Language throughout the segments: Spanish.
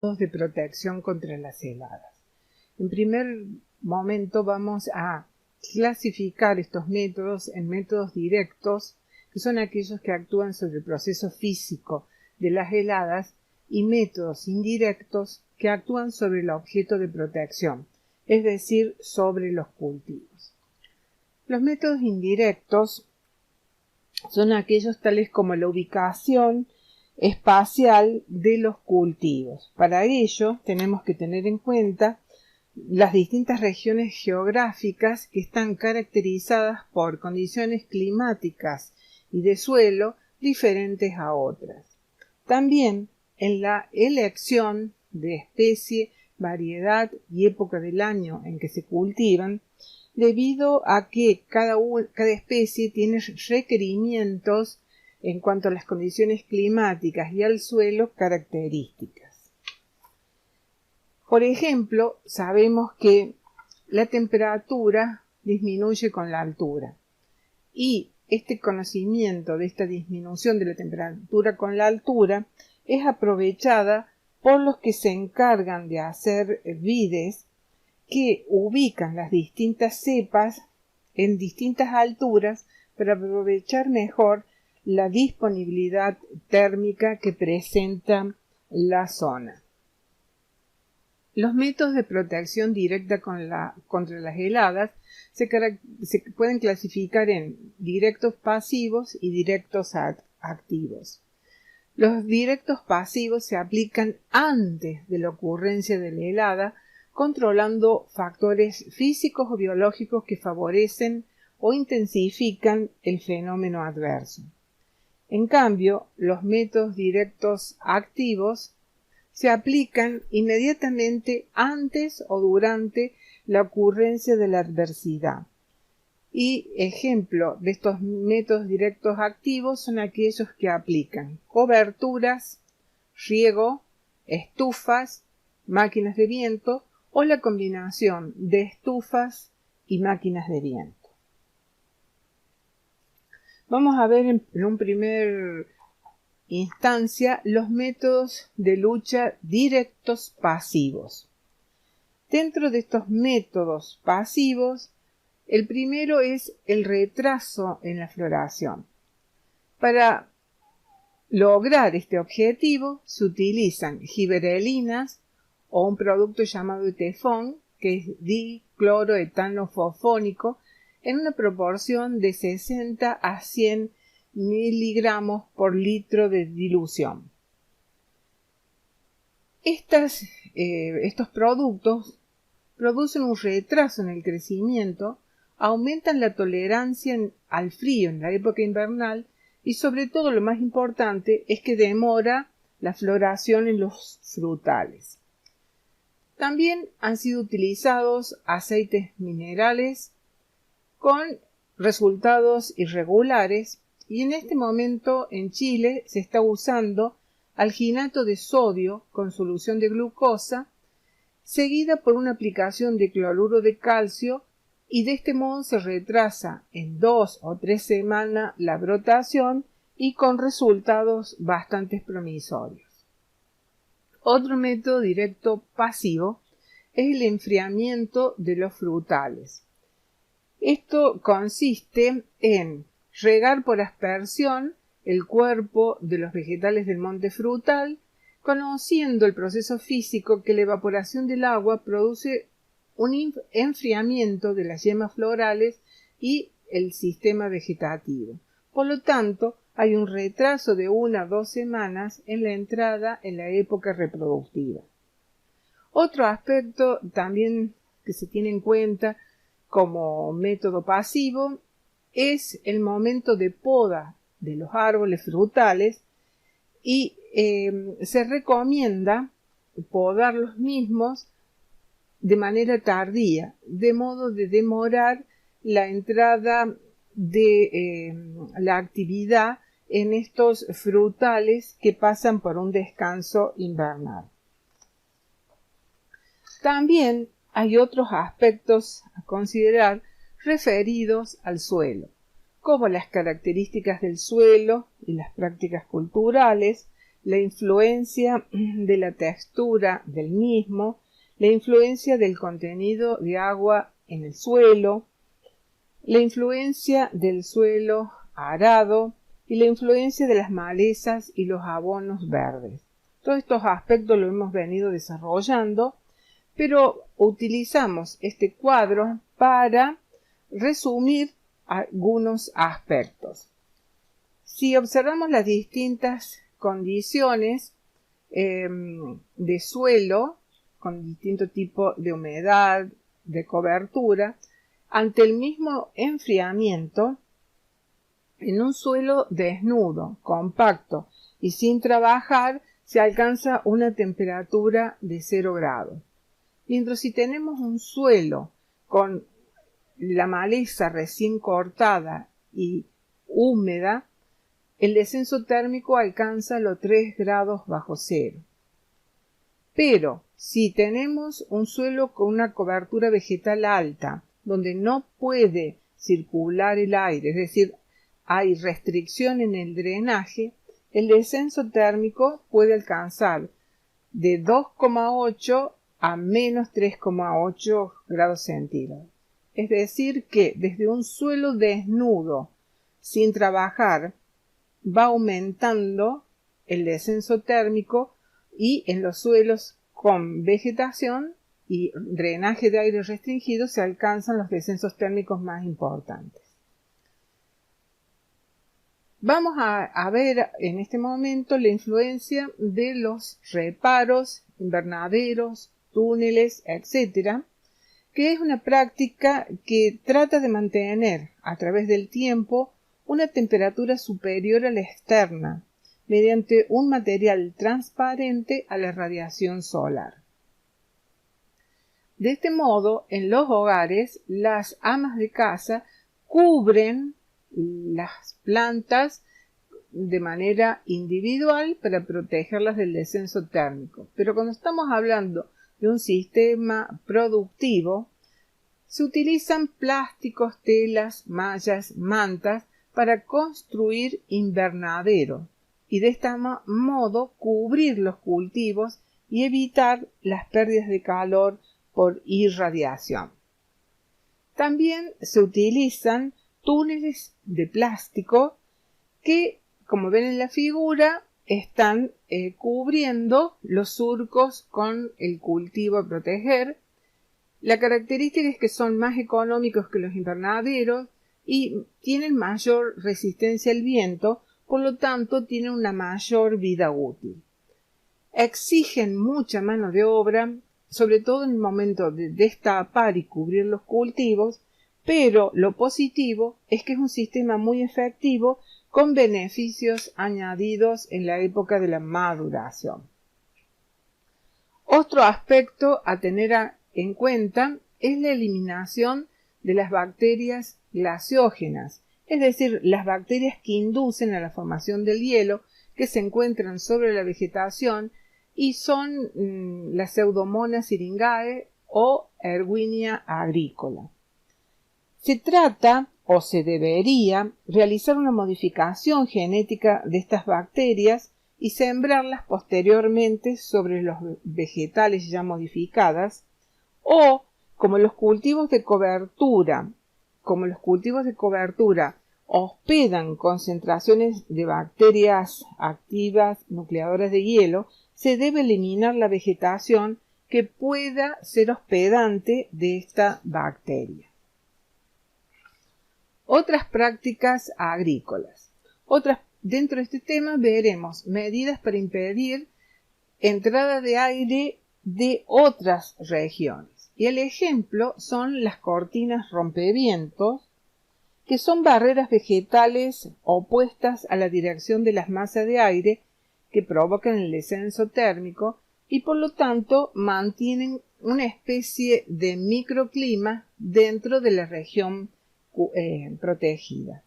de protección contra las heladas. En primer momento vamos a clasificar estos métodos en métodos directos, que son aquellos que actúan sobre el proceso físico de las heladas, y métodos indirectos que actúan sobre el objeto de protección, es decir, sobre los cultivos. Los métodos indirectos son aquellos tales como la ubicación espacial de los cultivos. Para ello tenemos que tener en cuenta las distintas regiones geográficas que están caracterizadas por condiciones climáticas y de suelo diferentes a otras. También en la elección de especie, variedad y época del año en que se cultivan, debido a que cada especie tiene requerimientos en cuanto a las condiciones climáticas y al suelo características. Por ejemplo, sabemos que la temperatura disminuye con la altura, y este conocimiento de esta disminución de la temperatura con la altura es aprovechada por los que se encargan de hacer vides que ubican las distintas cepas en distintas alturas para aprovechar mejor la disponibilidad térmica que presenta la zona. Los métodos de protección directa contra las heladas se pueden clasificar en directos pasivos y directos activos. Los directos pasivos se aplican antes de la ocurrencia de la helada, controlando factores físicos o biológicos que favorecen o intensifican el fenómeno adverso. En cambio, los métodos directos activos se aplican inmediatamente antes o durante la ocurrencia de la adversidad. Y ejemplo de estos métodos directos activos son aquellos que aplican coberturas, riego, estufas, máquinas de viento o la combinación de estufas y máquinas de viento. Vamos a ver en un primer instancia los métodos de lucha directos pasivos. Dentro de estos métodos pasivos, el primero es el retraso en la floración. Para lograr este objetivo se utilizan gibberelinas o un producto llamado tefón, que es dicloroetanofosfónico, en una proporción de 60 a 100 miligramos por litro de dilución. Estos productos producen un retraso en el crecimiento, aumentan la tolerancia al frío en la época invernal y, sobre todo, lo más importante es que demora la floración en los frutales. También han sido utilizados aceites minerales con resultados irregulares, y en este momento en Chile se está usando alginato de sodio con solución de glucosa, seguida por una aplicación de cloruro de calcio, y de este modo se retrasa en 2 o 3 semanas la brotación y con resultados bastante promisorios. Otro método directo pasivo es el enfriamiento de los frutales. Esto consiste en regar por aspersión el cuerpo de los vegetales del monte frutal, conociendo el proceso físico que la evaporación del agua produce un enfriamiento de las yemas florales y el sistema vegetativo. Por lo tanto, hay un retraso de 1 a 2 semanas en la entrada en la época reproductiva. Otro aspecto también que se tiene en cuenta como método pasivo es el momento de poda de los árboles frutales, y se recomienda podar los mismos de manera tardía, de modo de demorar la entrada de la actividad en estos frutales que pasan por un descanso invernal. También hay otros aspectos a considerar referidos al suelo, como las características del suelo y las prácticas culturales, la influencia de la textura del mismo, la influencia del contenido de agua en el suelo, la influencia del suelo arado y la influencia de las malezas y los abonos verdes. Todos estos aspectos lo hemos venido desarrollando, pero utilizamos este cuadro para resumir algunos aspectos. Si observamos las distintas condiciones de suelo, con distinto tipo de humedad, de cobertura, ante el mismo enfriamiento, en un suelo desnudo, compacto y sin trabajar, se alcanza una temperatura de 0 grados. Mientras si tenemos un suelo con la maleza recién cortada y húmeda, el descenso térmico alcanza los 3 grados bajo cero. Pero si tenemos un suelo con una cobertura vegetal alta, donde no puede circular el aire, es decir, hay restricción en el drenaje, el descenso térmico puede alcanzar de 2,8 a menos 3,8 grados centígrados. Es decir, que desde un suelo desnudo, sin trabajar, va aumentando el descenso térmico y en los suelos con vegetación y drenaje de aire restringido se alcanzan los descensos térmicos más importantes. Vamos a ver en este momento la influencia de los reparos, invernaderos, túneles, etc., que es una práctica que trata de mantener a través del tiempo una temperatura superior a la externa, mediante un material transparente a la radiación solar. De este modo, en los hogares, las amas de casa cubren las plantas de manera individual para protegerlas del descenso térmico. Pero cuando estamos hablando de un sistema productivo, se utilizan plásticos, telas, mallas, mantas para construir invernaderos y de este modo cubrir los cultivos y evitar las pérdidas de calor por irradiación. También se utilizan túneles de plástico que, como ven en la figura, están cubriendo los surcos con el cultivo a proteger. La característica es que son más económicos que los invernaderos y tienen mayor resistencia al viento, por lo tanto tienen una mayor vida útil. Exigen mucha mano de obra, sobre todo en el momento de destapar y cubrir los cultivos, pero lo positivo es que es un sistema muy efectivo con beneficios añadidos en la época de la maduración. Otro aspecto a tener en cuenta es la eliminación de las bacterias glaciógenas, es decir, las bacterias que inducen a la formación del hielo que se encuentran sobre la vegetación y son las Pseudomonas syringae o Erwinia agricola. Se trata, o se debería, realizar una modificación genética de estas bacterias y sembrarlas posteriormente sobre los vegetales ya modificadas, o como los cultivos de cobertura hospedan concentraciones de bacterias activas nucleadoras de hielo, se debe eliminar la vegetación que pueda ser hospedante de esta bacteria. Otras prácticas agrícolas. Dentro de este tema veremos medidas para impedir entrada de aire de otras regiones. Y el ejemplo son las cortinas rompevientos, que son barreras vegetales opuestas a la dirección de las masas de aire que provocan el descenso térmico y por lo tanto mantienen una especie de microclima dentro de la región protegida.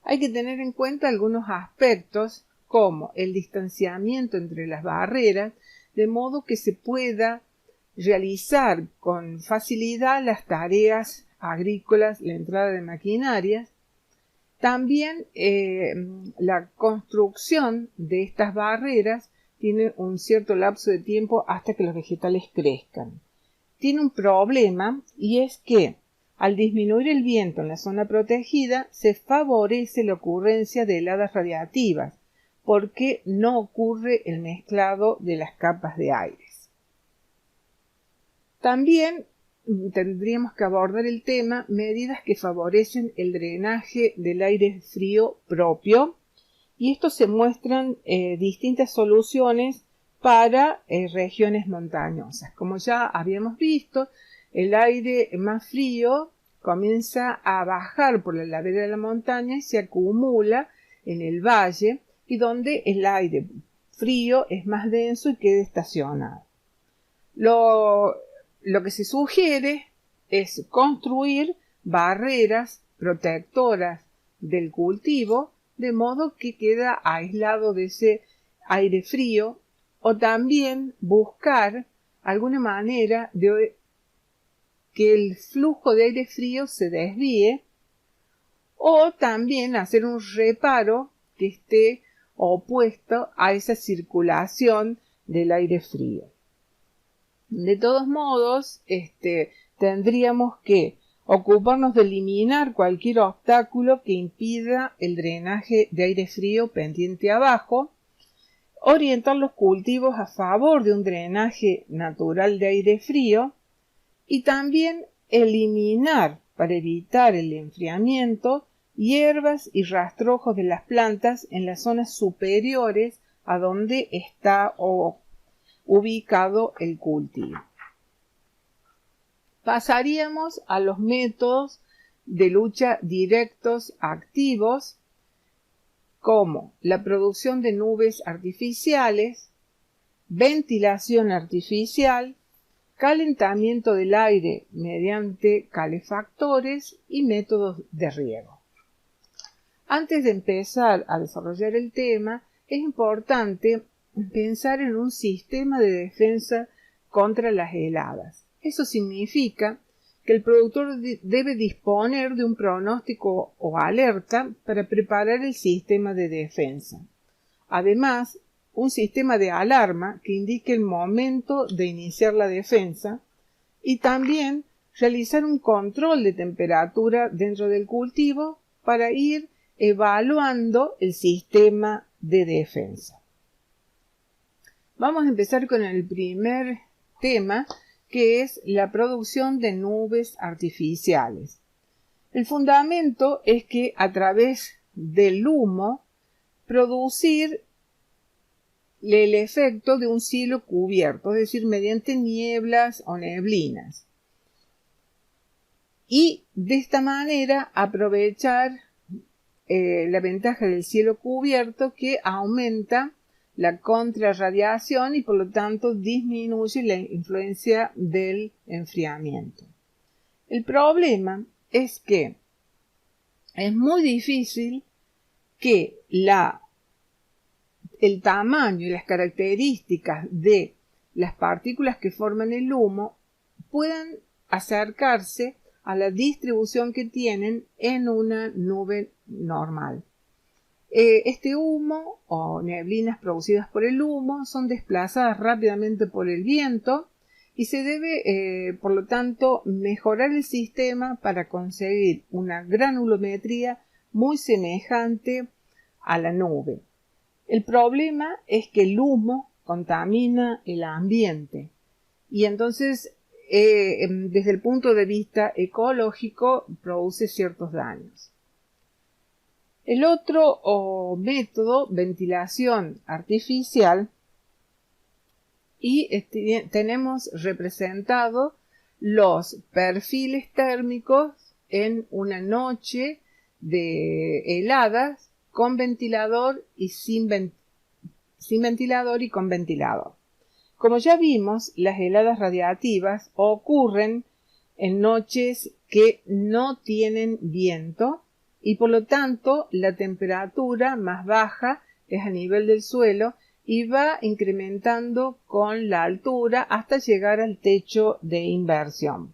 Hay que tener en cuenta algunos aspectos como el distanciamiento entre las barreras, de modo que se pueda realizar con facilidad las tareas agrícolas, la entrada de maquinarias, También la construcción de estas barreras tiene un cierto lapso de tiempo hasta que los vegetales crezcan. Tiene un problema, y es que al disminuir el viento en la zona protegida se favorece la ocurrencia de heladas radiactivas porque no ocurre el mezclado de las capas de aires. También tendríamos que abordar el tema medidas que favorecen el drenaje del aire frío propio, y esto se muestran distintas soluciones para regiones montañosas. Como ya habíamos visto, el aire más frío comienza a bajar por la ladera de la montaña y se acumula en el valle, y donde el aire frío es más denso y queda estacionado. Lo que se sugiere es construir barreras protectoras del cultivo, de modo que queda aislado de ese aire frío, o también buscar alguna manera de que el flujo de aire frío se desvíe, o también hacer un reparo que esté opuesto a esa circulación del aire frío. De todos modos, tendríamos que ocuparnos de eliminar cualquier obstáculo que impida el drenaje de aire frío pendiente abajo, orientar los cultivos a favor de un drenaje natural de aire frío y también eliminar, para evitar el enfriamiento, hierbas y rastrojos de las plantas en las zonas superiores a donde está ubicado el cultivo. Pasaríamos a los métodos de lucha directos activos, como la producción de nubes artificiales, ventilación artificial, calentamiento del aire mediante calefactores y métodos de riego. Antes de empezar a desarrollar el tema, es importante pensar en un sistema de defensa contra las heladas. Eso significa que el productor debe disponer de un pronóstico o alerta para preparar el sistema de defensa. Además, un sistema de alarma que indique el momento de iniciar la defensa, y también realizar un control de temperatura dentro del cultivo para ir evaluando el sistema de defensa. Vamos a empezar con el primer tema, que es la producción de nubes artificiales. El fundamento es que a través del humo producir el efecto de un cielo cubierto, es decir, mediante nieblas o neblinas. Y de esta manera aprovechar la ventaja del cielo cubierto, que aumenta la contrarradiación y por lo tanto disminuye la influencia del enfriamiento. El problema es que es muy difícil que el tamaño y las características de las partículas que forman el humo puedan acercarse a la distribución que tienen en una nube normal. Este humo o neblinas producidas por el humo son desplazadas rápidamente por el viento y se debe, por lo tanto, mejorar el sistema para conseguir una granulometría muy semejante a la nube. El problema es que el humo contamina el ambiente y entonces, desde el punto de vista ecológico, produce ciertos daños. El otro método, ventilación artificial, y tenemos representado los perfiles térmicos en una noche de heladas con ventilador y sin ventilador y con ventilador. Como ya vimos, las heladas radiactivas ocurren en noches que no tienen viento y por lo tanto la temperatura más baja es a nivel del suelo y va incrementando con la altura hasta llegar al techo de inversión.